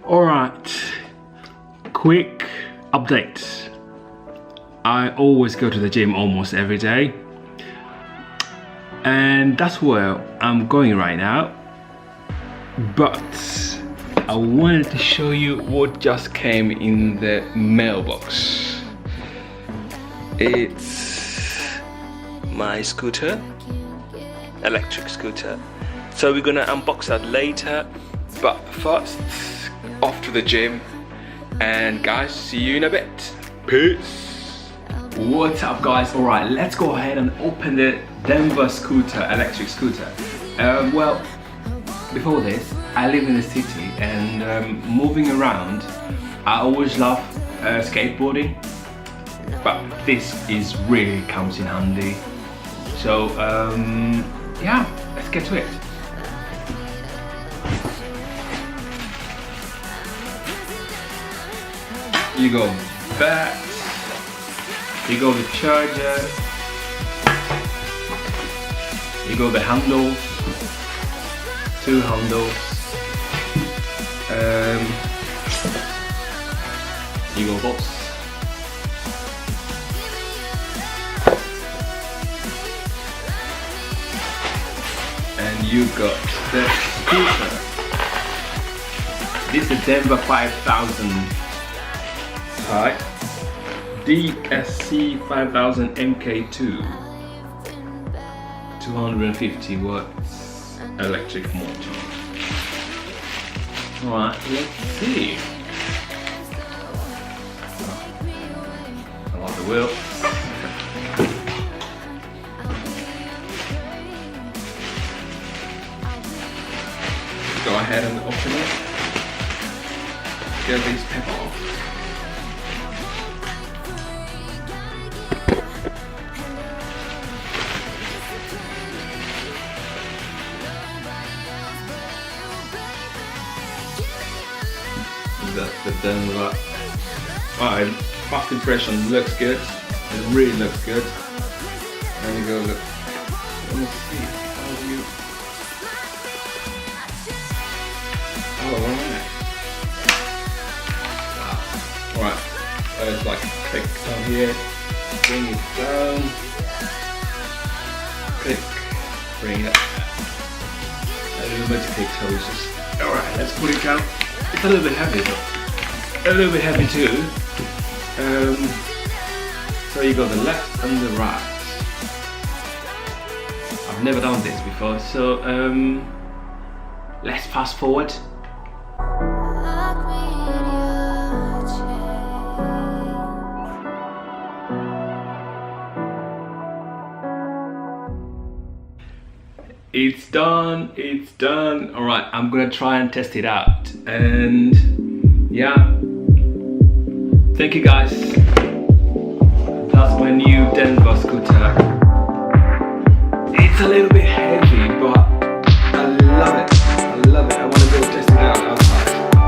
Alright, quick update. I always go to the gym almost every day, and that's where I'm going right now. But I wanted to show you what just came in the mailbox. It's my scooter, electric scooter. So we're gonna unbox that later, but first off to the gym, and guys, see you in a bit. Peace. What's up guys? Alright, let's go ahead and open the Denver scooter, electric scooter. Well, before this, I live in the city, and moving around, I always love skateboarding, but this is really comes in handy. So yeah, let's get to it. You go back, you go the charger, you go the handles, two handles, you go box, and you got the scooter. This is Denver 5000 type DSC 5000 MK2, 250 watts electric motor. Alright, let's see. I like the wheel. Go ahead and open it. Get these pepper off. That's the Denver. Alright, first impression looks good. It really looks good. There you go, look. Let me see. How do you... Oh, alright. Wow. Alright. There's like a click down here. Bring it down. Click. Bring it up. A little bit of click toes. Alright, let's put it down. It's a little bit heavy though. A little bit heavy too. So you got the left and the right. I've never done this before, so let's fast forward. It's done, it's done. Alright, I'm gonna try and test it out. And yeah, thank you guys. That's my new Denver scooter. It's a little bit heavy, but